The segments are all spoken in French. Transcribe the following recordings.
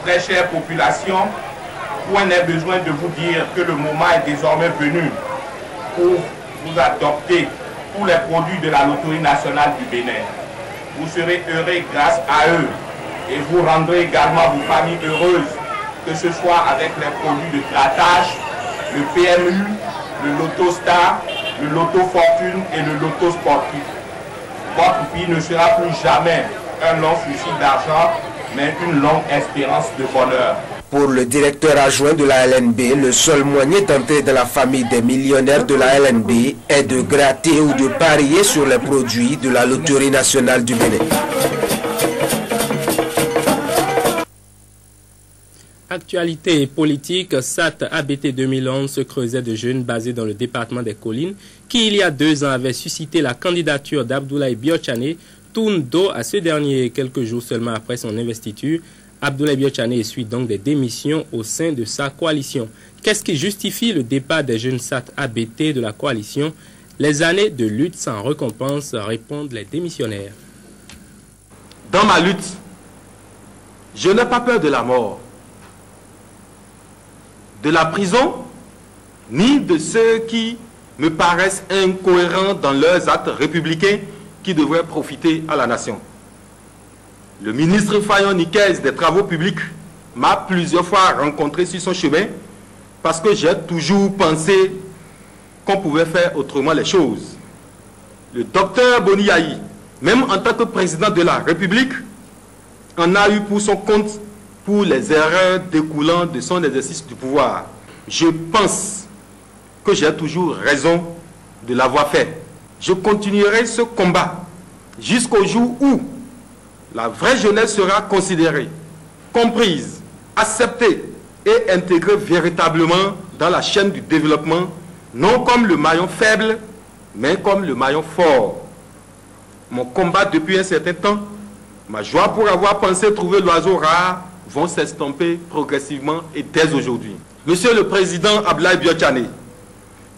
Très chère population, point n'est besoin de vous dire que le moment est désormais venu pour vous adopter tous les produits de la Loterie nationale du Bénin. Vous serez heureux grâce à eux et vous rendrez également vos familles heureuses, que ce soit avec les produits de grattage, le PMU, le Loto Star, le Loto Fortune et le Loto Sportif. Votre vie ne sera plus jamais un long souci d'argent, mais une longue espérance de bonheur. Pour le directeur adjoint de la LNB, le seul moyen d'entrer dans la famille des millionnaires de la LNB est de gratter ou de parier sur les produits de la Loterie nationale du Bénin. Actualité politique, SAT ABT 2011 se creusait de jeunes basés dans le département des Collines qui, il y a 2 ans, avaient suscité la candidature d'Abdoulaye Biotchane, tourne dos à ce dernier quelques jours seulement après son investiture. Abdoulaye Biotchane essuie donc des démissions au sein de sa coalition. Qu'est-ce qui justifie le départ des jeunes SAT ABT de la coalition? Les années de lutte sans récompense, répondent les démissionnaires. Dans ma lutte, je n'ai pas peur de la mort, de la prison, ni de ceux qui me paraissent incohérents dans leurs actes républicains qui devraient profiter à la nation. Le ministre Fayon Nikez des Travaux publics m'a plusieurs fois rencontré sur son chemin parce que j'ai toujours pensé qu'on pouvait faire autrement les choses. Le docteur Boni Yahi, même en tant que président de la République, en a eu pour son compte pour les erreurs découlant de son exercice du pouvoir. Je pense que j'ai toujours raison de l'avoir fait. Je continuerai ce combat jusqu'au jour où la vraie jeunesse sera considérée, comprise, acceptée et intégrée véritablement dans la chaîne du développement, non comme le maillon faible, mais comme le maillon fort. Mon combat depuis un certain temps, ma joie pour avoir pensé trouver l'oiseau rare, vont s'estomper progressivement et dès aujourd'hui. Monsieur le Président Abdoulaye Biotchane,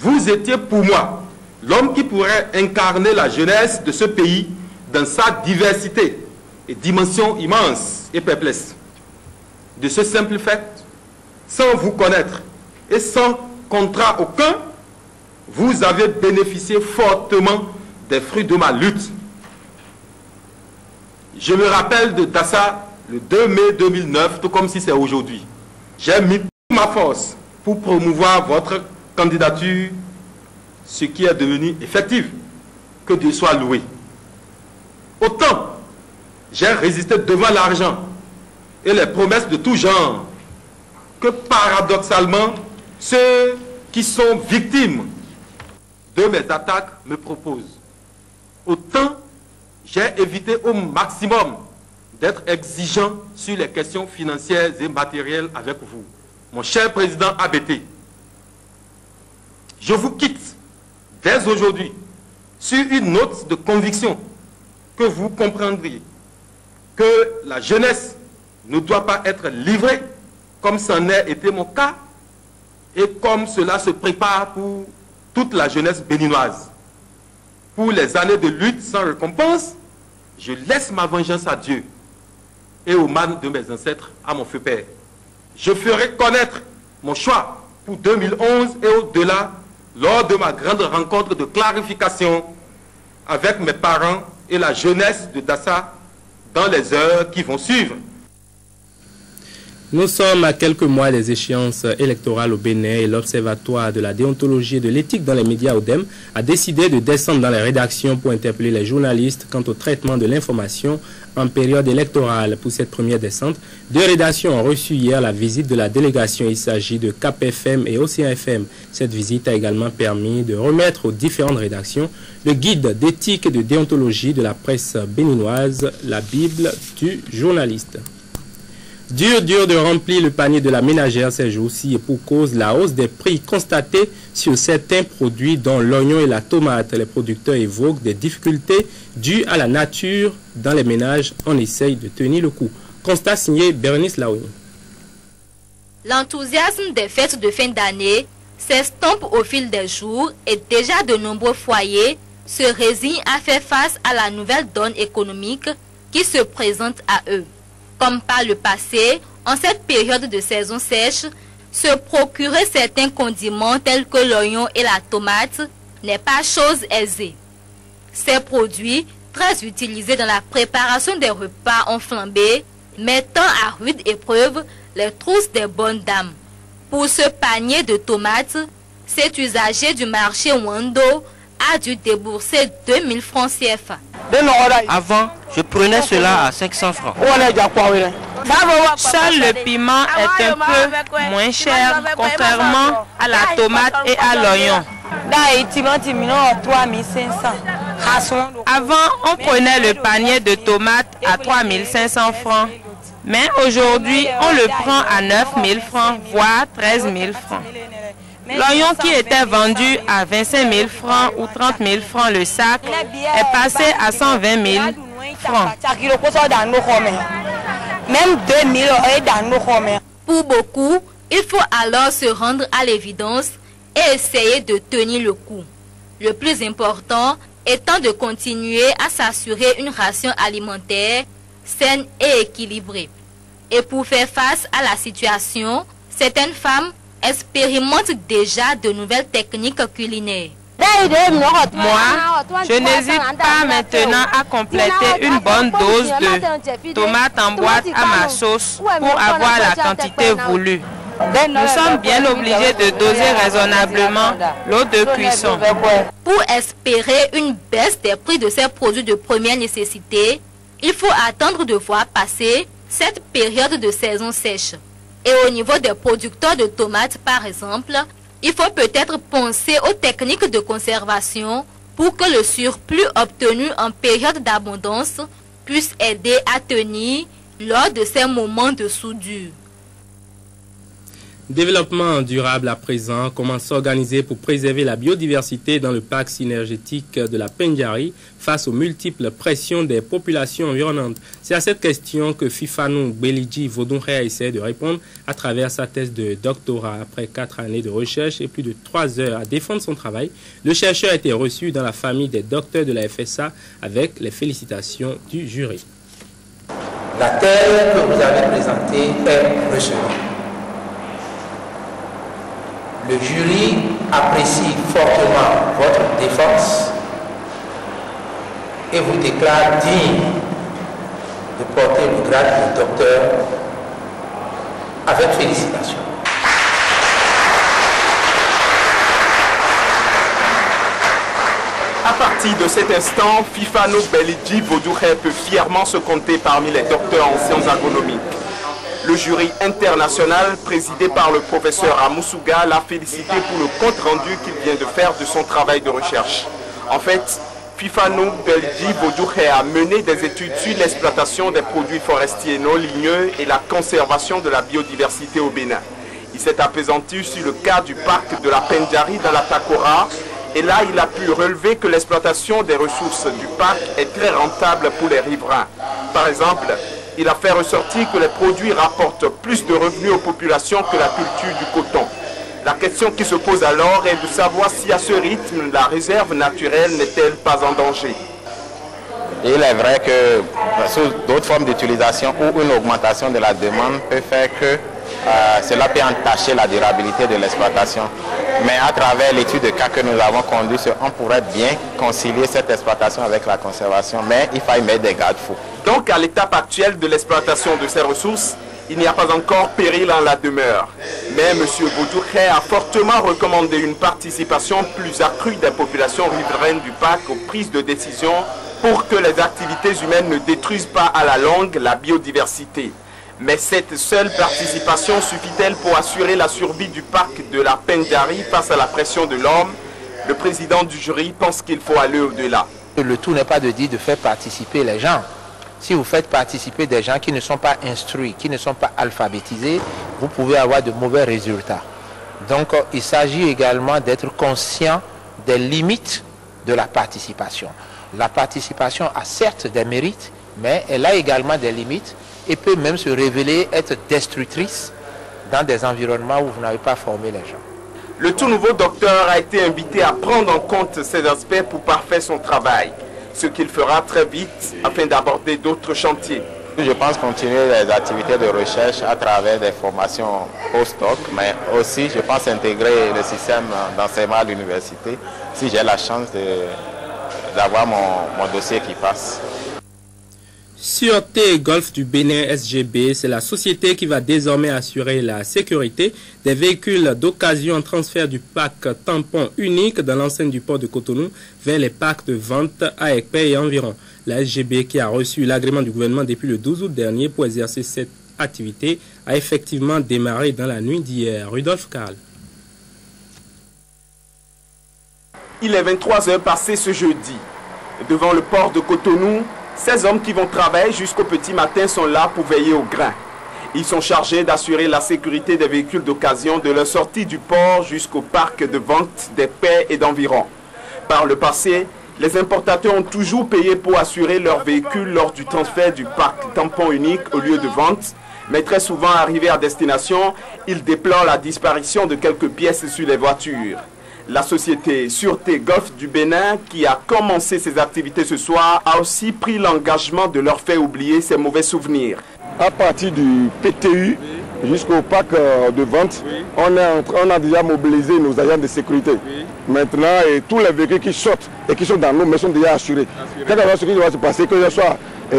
vous étiez pour moi l'homme qui pourrait incarner la jeunesse de ce pays dans sa diversité et dimension immense et perplexe. De ce simple fait, sans vous connaître et sans contrat aucun, vous avez bénéficié fortement des fruits de ma lutte. Je me rappelle de Dassa le 2 mai 2009, tout comme si c'est aujourd'hui. J'ai mis toute ma force pour promouvoir votre candidature, ce qui est devenu effectif. Que Dieu soit loué. Autant j'ai résisté devant l'argent et les promesses de tout genre que paradoxalement, ceux qui sont victimes de mes attaques me proposent. Autant j'ai évité au maximum d'être exigeant sur les questions financières et matérielles avec vous. Mon cher président ABT, je vous quitte dès aujourd'hui sur une note de conviction que vous comprendriez que la jeunesse ne doit pas être livrée comme c'en a été mon cas et comme cela se prépare pour toute la jeunesse béninoise. Pour les années de lutte sans récompense, je laisse ma vengeance à Dieu et aux mânes de mes ancêtres, à mon feu père. Je ferai connaître mon choix pour 2011 et au-delà lors de ma grande rencontre de clarification avec mes parents et la jeunesse de Dassa dans les heures qui vont suivre. Nous sommes à quelques mois des échéances électorales au Bénin et l'Observatoire de la déontologie et de l'éthique dans les médias ODEM a décidé de descendre dans les rédactions pour interpeller les journalistes quant au traitement de l'information en période électorale. Pour cette première descente, 2 rédactions ont reçu hier la visite de la délégation. Il s'agit de Cap FM et Océan FM. Cette visite a également permis de remettre aux différentes rédactions le guide d'éthique et de déontologie de la presse béninoise, la Bible du journaliste. Dur de remplir le panier de la ménagère ces jours-ci et pour cause la hausse des prix constatée sur certains produits dont l'oignon et la tomate. Les producteurs évoquent des difficultés dues à la nature dans les ménages. On essaye de tenir le coup. Constat signé Bernice Laouni. L'enthousiasme des fêtes de fin d'année s'estompe au fil des jours et déjà de nombreux foyers se résignent à faire face à la nouvelle donne économique qui se présente à eux. Comme par le passé, En cette période de saison sèche, se procurer certains condiments tels que l'oignon et la tomate n'est pas chose aisée. Ces produits, très utilisés dans la préparation des repas en flambée, mettant à rude épreuve les trousses des bonnes dames. Pour ce panier de tomates, cet usager du marché Wando a dû débourser 2000 francs CFA. Avant, je prenais cela à 500 francs. Seul le piment est un peu moins cher, contrairement à la tomate et à l'oignon. Avant, on prenait le panier de tomates à 3500 francs. Mais aujourd'hui, on le prend à 9000 francs, voire 13 000 francs. L'oignon qui était vendu à 25 000 francs ou 30 000 francs le sac est passé à 120 000 francs. Même 2000 € Pour beaucoup, il faut alors se rendre à l'évidence et essayer de tenir le coup. Le plus important étant de continuer à s'assurer une ration alimentaire saine et équilibrée. Et pour faire face à la situation, certaines femmes expérimentent déjà de nouvelles techniques culinaires. Moi, je n'hésite pas maintenant à compléter une bonne dose de tomates en boîte à ma sauce pour avoir la quantité voulue. Nous sommes bien obligés de doser raisonnablement l'eau de cuisson. Pour espérer une baisse des prix de ces produits de première nécessité, il faut attendre de voir passer cette période de saison sèche. Et au niveau des producteurs de tomates, par exemple, il faut peut-être penser aux techniques de conservation pour que le surplus obtenu en période d'abondance puisse aider à tenir lors de ces moments de soudure. Développement durable à présent, comment s'organiser pour préserver la biodiversité dans le parc synergétique de la Pendjari face aux multiples pressions des populations environnantes? C'est à cette question que Fifano Belidji Vodunrea essaie de répondre à travers sa thèse de doctorat. Après 4 années de recherche et plus de 3 heures à défendre son travail, le chercheur a été reçu dans la famille des docteurs de la FSA avec les félicitations du jury. La thèse que vous avez présentée est reçue. Le jury apprécie fortement votre défense et vous déclare digne de porter le grade de docteur avec félicitations. À partir de cet instant, Fifano Belidji Vodunrea peut fièrement se compter parmi les docteurs en sciences agronomiques. Le jury international, présidé par le professeur Amoussouga, l'a félicité pour le compte rendu qu'il vient de faire de son travail de recherche. En fait, Fifano Belidji Vodunrea a mené des études sur l'exploitation des produits forestiers non ligneux et la conservation de la biodiversité au Bénin. Il s'est appesanti sur le cas du parc de la Pendjari dans la Takora, et là il a pu relever que l'exploitation des ressources du parc est très rentable pour les riverains. Par exemple, il a fait ressortir que les produits rapportent plus de revenus aux populations que la culture du coton. La question qui se pose alors est de savoir si à ce rythme, la réserve naturelle n'est-elle pas en danger. Il est vrai que sous d'autres formes d'utilisation ou une augmentation de la demande peut faire que cela peut entacher la durabilité de l'exploitation. Mais à travers l'étude de cas que nous avons conduit, on pourrait bien concilier cette exploitation avec la conservation, mais il faut y mettre des garde-fous. Donc à l'étape actuelle de l'exploitation de ces ressources, il n'y a pas encore péril en la demeure. Mais M. Vodunrea a fortement recommandé une participation plus accrue des populations riveraines du parc aux prises de décision pour que les activités humaines ne détruisent pas à la longue la biodiversité. Mais cette seule participation suffit-elle pour assurer la survie du parc de la Pendjari face à la pression de l'homme? Le président du jury pense qu'il faut aller au-delà. Le tout n'est pas de dire de faire participer les gens. Si vous faites participer des gens qui ne sont pas instruits, qui ne sont pas alphabétisés, vous pouvez avoir de mauvais résultats. Donc il s'agit également d'être conscient des limites de la participation. La participation a certes des mérites, mais elle a également des limites et peut même se révéler être destructrice dans des environnements où vous n'avez pas formé les gens. Le tout nouveau docteur a été invité à prendre en compte ces aspects pour parfaire son travail, ce qu'il fera très vite afin d'aborder d'autres chantiers. Je pense continuer les activités de recherche à travers des formations post-doc, mais aussi je pense intégrer le système d'enseignement à l'université si j'ai la chance d'avoir mon dossier qui passe. Sûreté Golfe du Bénin SGB, c'est la société qui va désormais assurer la sécurité des véhicules d'occasion en transfert du parc tampon unique dans l'enceinte du port de Cotonou vers les parcs de vente à Ekpé et environ. La SGB, qui a reçu l'agrément du gouvernement depuis le 12 août dernier pour exercer cette activité, a effectivement démarré dans la nuit d'hier. Rudolf Karl. Il est 23 heures passées ce jeudi. Devant le port de Cotonou, ces hommes qui vont travailler jusqu'au petit matin sont là pour veiller au grain. Ils sont chargés d'assurer la sécurité des véhicules d'occasion de leur sortie du port jusqu'au parc de vente des Pairs et d'environ. Par le passé, les importateurs ont toujours payé pour assurer leurs véhicules lors du transfert du parc tampon unique au lieu de vente. Mais très souvent, arrivés à destination, ils déplorent la disparition de quelques pièces sur les voitures. La société Sûreté Golfe du Bénin, qui a commencé ses activités ce soir, a aussi pris l'engagement de leur faire oublier ces mauvais souvenirs. À partir du PTU jusqu'au parc de vente, on a déjà mobilisé nos agents de sécurité. Maintenant, et tous les véhicules qui sortent et qui sont dans nos maisons sont déjà assurés. Quand on ce qui va se passer, que ce soit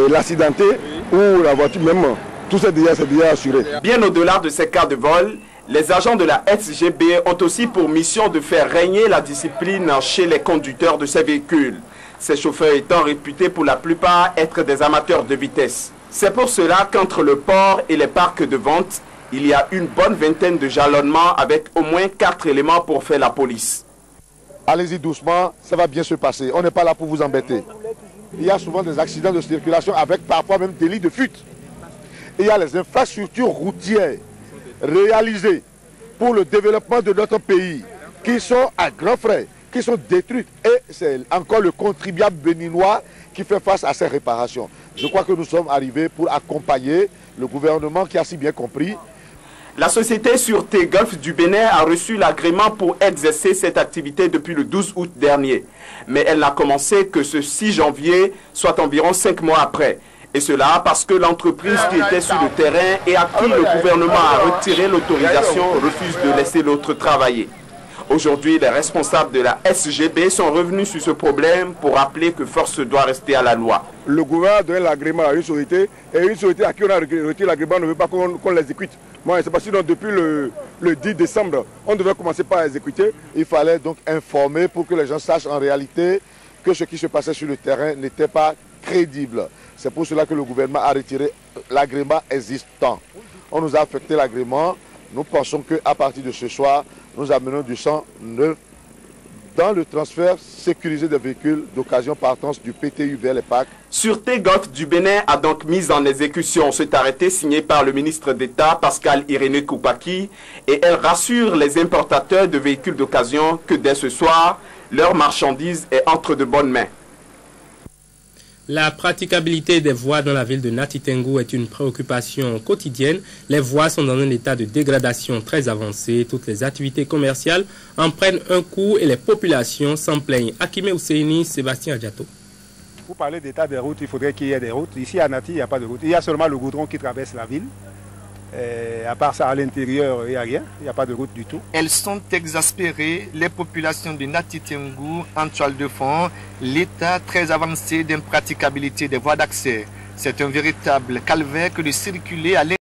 l'accidenté ou la voiture même, tout ça c'est déjà assuré. Bien au-delà de ces cas de vol, les agents de la SGB ont aussi pour mission de faire régner la discipline chez les conducteurs de ces véhicules. Ces chauffeurs étant réputés pour la plupart être des amateurs de vitesse. C'est pour cela qu'entre le port et les parcs de vente, il y a une bonne vingtaine de jalonnements avec au moins 4 éléments pour faire la police. Allez-y doucement, ça va bien se passer. On n'est pas là pour vous embêter. Il y a souvent des accidents de circulation avec parfois même des lits de fuite. Il y a les infrastructures routières réalisées pour le développement de notre pays qui sont à grands frais, qui sont détruites. Et c'est encore le contribuable béninois qui fait face à ces réparations. Je crois que nous sommes arrivés pour accompagner le gouvernement qui a si bien compris. La société Sûreté Golfe du Bénin a reçu l'agrément pour exercer cette activité depuis le 12 août dernier. Mais elle n'a commencé que ce 6 janvier, soit environ 5 mois après. Et cela parce que l'entreprise qui était sur le terrain et à qui le gouvernement a retiré l'autorisation refuse de laisser l'autre travailler. Aujourd'hui, les responsables de la SGB sont revenus sur ce problème pour rappeler que force doit rester à la loi. Le gouvernement a donné l'agrément à une société et une société à qui on a retiré l'agrément ne veut pas qu'on l'exécute. Moi, c'est parce que depuis le 10 décembre, on devait commencer par exécuter. Il fallait donc informer pour que les gens sachent en réalité que ce qui se passait sur le terrain n'était pas crédible. C'est pour cela que le gouvernement a retiré l'agrément existant. On nous a affecté l'agrément. Nous pensons qu'à partir de ce soir, nous amenons du sang neuf dans le transfert sécurisé des véhicules d'occasion partance du PTU vers les parcs. Sûreté Golfe du Bénin a donc mis en exécution cet arrêté signé par le ministre d'État Pascal Irénée Koupaki et elle rassure les importateurs de véhicules d'occasion que dès ce soir, leur marchandise est entre de bonnes mains. La praticabilité des voies dans la ville de Nati Tengou est une préoccupation quotidienne. Les voies sont dans un état de dégradation très avancé. Toutes les activités commerciales en prennent un coup et les populations s'en plaignent. Akime Ousseini, Sébastien Adjato. Pour parler d'état des routes, il faudrait qu'il y ait des routes. Ici à Nati, il n'y a pas de route. Il y a seulement le goudron qui traverse la ville. À part ça, à l'intérieur, il n'y a rien. Il n'y a pas de route du tout. Elles sont exaspérées, les populations de Nati Tengou, en toile de fond, l'état très avancé d'impraticabilité des voies d'accès. C'est un véritable calvaire que de circuler à l'intérieur.